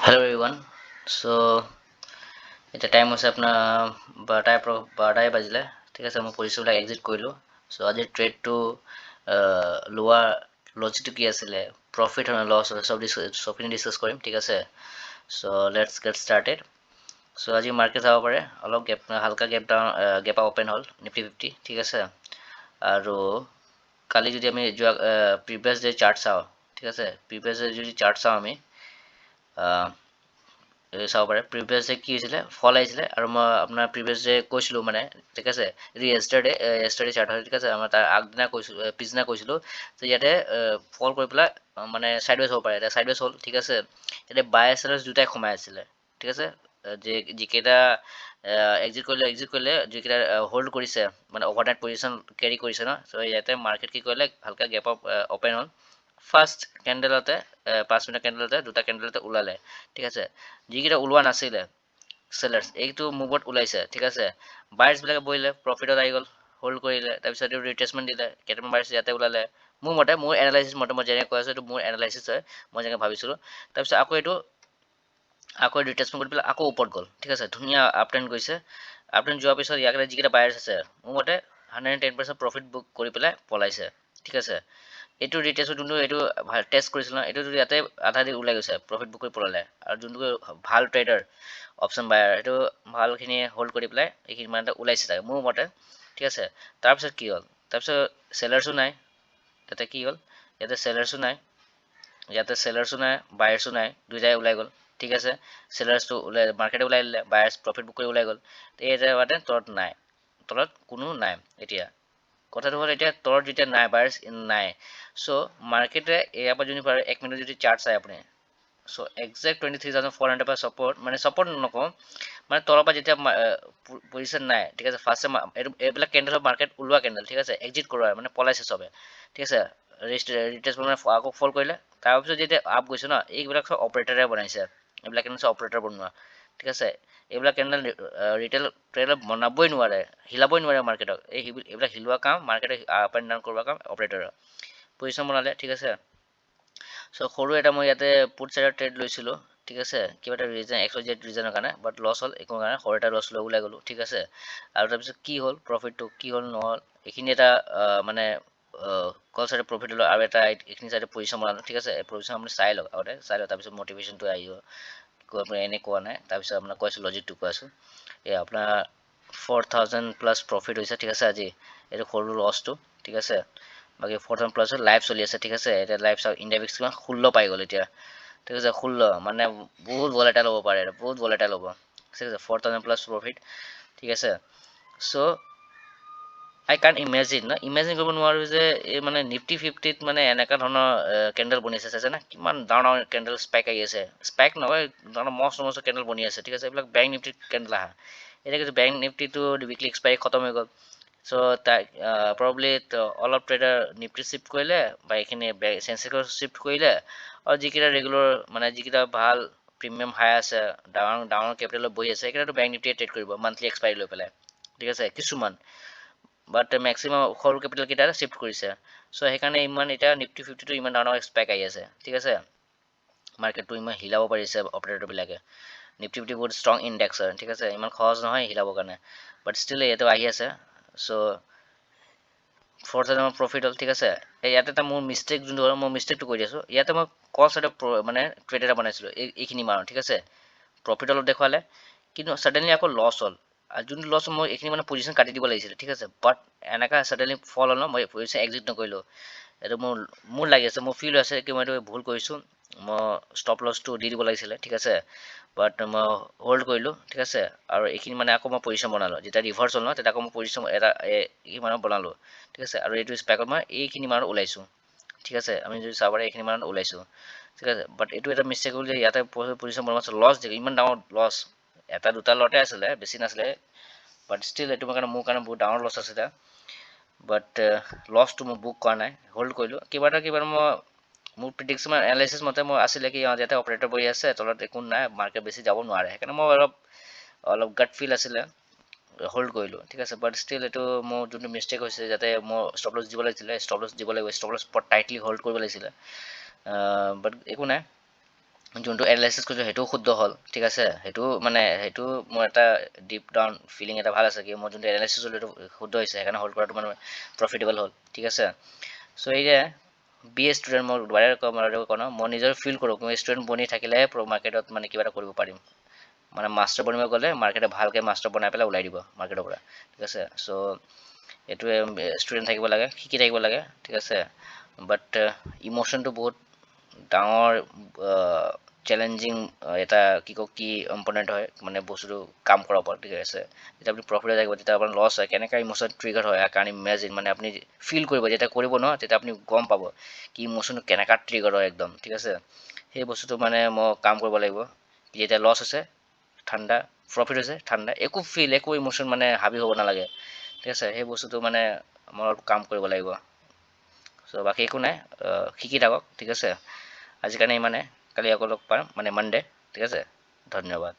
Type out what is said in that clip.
Hello everyone so এতিয়া time হৈছে আপোনাৰ 12টাই বাজিলে ঠিক আছে মই পজিশ্যনবিলাক এক্সিট কৰিলোঁ চ' আজিৰ ট্ৰেডটো লোৱা লজিকটো কি আছিলে প্ৰফিট হয় লছ হয় চবখিনি ডিছকাছ কৰিম ঠিক আছে চ' লেটছ গেট ষ্টাৰ্টেড চ' আজি মাৰ্কেট চাব পাৰে অলপ হালকা গেপ অপেন হ'ল নিফটি 50 ঠিক আছে আৰু কালি যদি আমি যোৱা প্ৰিভিয়াছ ডে চাৰ্ট চাওঁ ঠিক আছে প্ৰিভিয়াছ ডে যদি চাৰ্ট চাওঁ আমি চাব পাৰে প্ৰিভিয়াছ ডে কি হৈছিলে ফল আহিছিলে আৰু মই আপোনাৰ প্ৰিভিয়াছ ডে কৈছিলোঁ মানে ঠিক আছে য়েষ্টাৰডে চাৰ্ট হয় ঠিক আছে আমাৰ তাৰ আগদিনা কৈছিলোঁ পিছদিনা কৈছিলোঁ যে ইয়াতে ফল কৰি পেলাই মানে ছাইডৱেজ হ'ব পাৰে এতিয়া ছাইডৱেজ হ'ল ঠিক আছে এতিয়া বাই এছেলাৰ্ছ দুটাই সোমাই আছিলে ঠিক আছে যিকেইটা এক্সিট কৰিলে যিকেইটা হোল্ড কৰিছে মানে অভাৰনাইট পজিশ্যন কেৰি কৰিছে ন চ' ইয়াতে মাৰ্কেট কি কৰিলে ভালকৈ গেপ অপেন হ'ল ফাৰ্ষ্ট কেণ্ডেলতে 5 মিনিট কেণ্ডেলতে দুটা কেণ্ডেলতে ওলালে ঠিক আছে যিকেইটা ওলোৱা নাছিলে চেলাৰ্ছ এইটো মুভত ওলাইছে ঠিক আছে বায়াৰ্ছবিলাকে বহিলে প্ৰফিটত আহি গ'ল হোল্ড কৰিলে তাৰপিছত এইটো ৰিট্ৰেচমেণ্ট দিলে কেইটামান বায়াৰ্ছ ইয়াতে ওলালে মোৰ এনালাইচিছ মতে মই যেনেকৈ কৈ আছোঁ এইটো মোৰ এনালাইচিছ হয় মই যেনেকৈ ভাবিছিলোঁ তাৰপিছত আকৌ ৰিট্ৰেচমেণ্ট কৰি পেলাই আকৌ ওপৰত গ'ল ঠিক আছে ধুনীয়া আপ ট্ৰেণ্ড গৈছে আপ ট্ৰেণ্ড যোৱাৰ পিছত ইয়াতে যিকেইটা বায়াৰ্ছ আছে মোৰ মতে 110% প্ৰফিট বুক কৰি পেলাই পলাইছে ঠিক আছে এইটো ৰিটেষ্ট যোনটো এইটো টেষ্ট কৰিছিল ন এইটো ইয়াতে আধা দি ওলাই গৈছে প্ৰফিট বুক কৰি পলালে আৰু যোনটো ভাল ট্ৰেডাৰ অপশ্যন বায়াৰ সেইটো ভালখিনি হোল্ড কৰি পেলাই এইখিনি মানে ওলাইছে তাকে মোৰ মতে ঠিক আছে তাৰপিছত কি হ'ল তাৰপিছত চেলাৰ্ছো নাই ইয়াতে কি হ'ল ইয়াতে চেলাৰ্ছো নাই বায়াৰ্ছো নাই দুইটাই ওলাই গ'ল ঠিক আছে চেলাৰ্ছটো ওলাই মাৰ্কেটে ওলাই দিলে বায়াৰ্ছ প্ৰফিট বুক কৰি ওলাই গ'ল এতিয়া মানে তলত কোনো নাই এতিয়া কথাটো হ'ল এতিয়া তলত যেতিয়া নাই বায়াৰ্ছ নাই চ' মাৰ্কেটে ইয়াৰ পৰা যদি পাৰে 1 মিনিট যদি চাৰ্ট চাই আপুনি চ' একজেক্ট 23,400 পৰা ছাপৰ্ট নকওঁ মানে তলৰ পৰা যেতিয়া পজিশ্যন নাই ঠিক আছে ফাৰ্ষ্ট এইবিলাক কেণ্ডেলৰ মাৰ্কেট ওলোৱা কেণ্ডেল ঠিক আছে এক্সিট কৰোৱা মানে পলাইছে চবে ঠিক আছে ৰিটেষ্টমেণ্ট আকৌ ফল কৰিলে তাৰপিছত যেতিয়া আপ গৈছে ন এইবিলাক চব অপাৰেটৰে বনাইছে এইবিলাক কেণ্ডেল অপাৰেটৰ বনোৱা ঠিক আছে এইবিলাক কেণ্ডেল ৰিটেল ট্ৰেডাৰ বনাবই নোৱাৰে হিলাবই নোৱাৰে মাৰ্কেটক এইবিলাক হিলোৱা কাম মাৰ্কেটে আপ এণ্ড ডাউন কৰোৱা কাম অপাৰেটৰৰ পজিশ্যন বনালে ঠিক আছে চ' সৰু এটা মই ইয়াতে পুট চাইডৰ ট্ৰেড লৈছিলোঁ ঠিক আছে কিবা এটা ৰিজন XYZ ৰিজনৰ কাৰণে বাট লছ হ'ল একো কাৰণে সৰু এটা লছ লৈ ওলাই গ'লোঁ ঠিক আছে আৰু তাৰপিছত কি হ'ল প্ৰফিটটো কি হ'ল নহ'ল এইখিনি এটা মানে কল চাইডে প্ৰফিট হ'লোঁ আৰু এটা এইখিনি চাইডে পজিশ্যন বনালোঁ ঠিক আছে পজিশ্যন আপুনি চাই লওক তাৰপিছত মটিভেশ্যনটো আহিব আপুনি এনেই কোৱা নাই তাৰপিছত আপোনাক কৈ আছোঁ লজিকটো কৈ আছোঁ এই আপোনাৰ 4,000 প্লাছ প্ৰফিট হৈছে ঠিক আছে আজি এইটো সৰু লছটো ঠিক আছে বাকী 4,000 প্লাছ লাইভ চলি আছে ঠিক আছে এতিয়া লাইভ চাওক ইণ্ডিয়া ভিক্স কিমান 16 পাই গ'ল এতিয়া ঠিক আছে 16 মানে বহুত ভলেটাইল হ'ব পাৰে বহুত ভলেটাইল হ'ব ঠিক আছে 4,000 প্লাছ প্ৰফিট ঠিক আছে চ' আই কান ইমেজিন কৰিব নোৱাৰোঁ যে এই মানে নিফটি 50ত মানে এনেকুৱা ধৰণৰ কেণ্ডেল বনিছে চাইছে না কিমান ডাঙৰ ডাঙৰ কেণ্ডেল স্পাইক আহি আছে স্পাইক নহয় ডাঙৰ মস্ত কেণ্ডেল বনি আছে ঠিক আছে এইবিলাক বেংক নিফটিত কেণ্ডেল আহা এতিয়া কিন্তু বেংক নিফটিটো উইকলি এক্সপাইৰী খতম হৈ গ'ল চ' তাক প্ৰব্লি অলপ ট্ৰেডাৰ নিফটি শ্বিফ্ট কৰিলে বা এইখিনি চেঞ্চেক্সৰ শ্বিফ্ট কৰিলে আৰু যিকেইটা ৰেগুলাৰ মানে যিকেইটা ভাল প্ৰিমিয়াম হাই আছে ডাঙৰ কেপিটেলত বহি আছে সেইকেইটাতো বেংক নিফটিয়ে ট্ৰেড কৰিব মান্থলি এক্সপাইৰী লৈ পেলাই ঠিক আছে কিছুমান বাট মেক্সিমাম সৰু কেপিটেলকেইটা শ্বিফ্ট কৰিছে চ' সেইকাৰণে ইমান এতিয়া নিফটি 50টো ইমান ডাঙৰ স্পাইক আহি আছে ঠিক আছে মাৰ্কেটটো ইমান হিলাব পাৰিছে অপাৰেটৰবিলাকে নিফটি 50 বহুত ষ্ট্ৰং ইণ্ডেক্স হয় ঠিক আছে ইমান সহজ নহয় হিলাবৰ কাৰণে বাট ষ্টিল ইয়াতে আহি আছে চ' 4,000 প্ৰফিট হ'ল ঠিক আছে ইয়াতে এটা মোৰ মিষ্টেক যোনটো হ'ল মই মিষ্টেকটো কৰি আছোঁ ইয়াতে মই কল চাইডত মানে ট্ৰেড এটা বনাইছিলোঁ এইখিনি মানত ঠিক আছে প্ৰফিট অলপ দেখুৱালে কিন্তু ছাডেনলি আকৌ লছ হ'ল আৰু যোনটো লছ মই এইখিনি মানে পজিশ্যন কাটি দিব লাগিছিলে ঠিক আছে বাট এনেকুৱা ছাডেনলি ফল হ'ল ন মই পজিশ্যন এক্সিট নকৰিলোঁ এইটো মোৰ লাগি আছে মোৰ ফিল হৈ আছে কি মই এইটো ভুল কৰিছোঁ মই ষ্টপ লছটো দি দিব লাগিছিলে ঠিক আছে বাট মই হোল্ড কৰিলোঁ ঠিক আছে আৰু এইখিনি মানে আকৌ মই পজিশ্যন বনালোঁ যেতিয়া ৰিভাৰ্চ হ'ল ন তেতিয়া আকৌ মই পজিশ্যন এটা এইমানত বনালোঁ ঠিক আছে আৰু এইটো স্পেকত মই এইখিনি মানত ওলাইছোঁ ঠিক আছে আমি যদি চাব পাৰে এইখিনি মানত ওলাইছোঁ ঠিক আছে বাট এইটো এটা মিষ্টেক হ'ল যে ইয়াতে পজিশ্যন বনোৱা লছ দিলে ইমান ডাঙৰ লছ এটা দুটা লটে আছিলে বেছি নাছিলে বাট ষ্টিল এইটো মোৰ কাৰণে বহুত ডাঙৰ লছ আছিলে বাট লছটো মই বুক কৰা নাই হোল্ড কৰিলোঁ কিবা এটা মই মোৰ প্ৰিডিকশ্যন এনালাইচিছ মতে মই আছিলে কি ইয়াতে অপাৰেটৰ বহি আছে তলত একো নাই মাৰ্কেট বেছি যাব নোৱাৰে সেইকাৰণে মই অলপ গাট ফিল আছিলে হোল্ড কৰিলোঁ ঠিক আছে বাট ষ্টিল এইটো মোৰ যোনটো মিষ্টেক হৈছে যাতে মই ষ্টপ লছ দিব লাগিছিলে ষ্টপ লছ টাইটলি হোল্ড কৰিব লাগিছিলে বাট একো নাই যোনটো এনালাইচিছ কৰিছোঁ সেইটোও শুদ্ধ হ'ল, ঠিক আছে। সেইটো মোৰ এটা ডিপ ডাউন ফিলিং এটা ভাল আছে কি মই যোনটো এনালাইচিছ হ'লোঁ সেইটো শুদ্ধ হৈছে, সেইকাৰণে হোল্ড কৰাটো মানে প্ৰফিটেবল হ'ল, ঠিক আছে। চ' এতিয়া বি এ ষ্টুডেণ্ট মই দুবাৰে কওঁ মই নিজৰ ফিল কৰোঁ মই ষ্টুডেণ্ট বনি থাকিলেহে মাৰ্কেটত মানে কিবা এটা কৰিব পাৰিম। মানে মাষ্টাৰ বনিব গ'লে মাৰ্কেটে ভালকৈ মাষ্টাৰ বনাই পেলাই ওলাই দিব মাৰ্কেটৰ পৰা, ঠিক আছে। চ' এইটোৱে ষ্টুডেণ্ট থাকিব লাগে, শিকি থাকিব লাগে, ঠিক আছে। বাট ইম'শ্যনটো বহুত ডাঙৰ চেলেঞ্জিং এটা কি ইম্পৰ্টেণ্ট হয় মানে বস্তুটো কাম কৰাৰ ওপৰত, ঠিক আছে। যেতিয়া আপুনি প্ৰফিট থাকিব তেতিয়া আপোনাৰ লছ হয়, কেনেকৈ ইম'শ্যন ট্ৰিগাৰ হয় কাৰণ ইমেজিন মানে আপুনি ফিল কৰিব যেতিয়া কৰিব নহয় তেতিয়া আপুনি গম পাব কি ইম'শ্যনটো কেনেকুৱা ট্ৰিগাৰ হয় একদম, ঠিক আছে। সেই বস্তুটো মানে মই কাম কৰিব লাগিব, যেতিয়া লছ হৈছে ঠাণ্ডা, প্ৰফিট হৈছে ঠাণ্ডা, একো ইম'শ্যন মানে হাবি হ'ব নালাগে, ঠিক আছে। সেই বস্তুটো মানে মই অলপ কাম কৰিব লাগিব। চ' বাকী একো নাই, শিকি থাকক, ঠিক আছে। আজিৰ কাৰণে ইমানে, কালি আকৌ লগ পাম মানে মানডে, ঠিক আছে। ধন্যবাদ।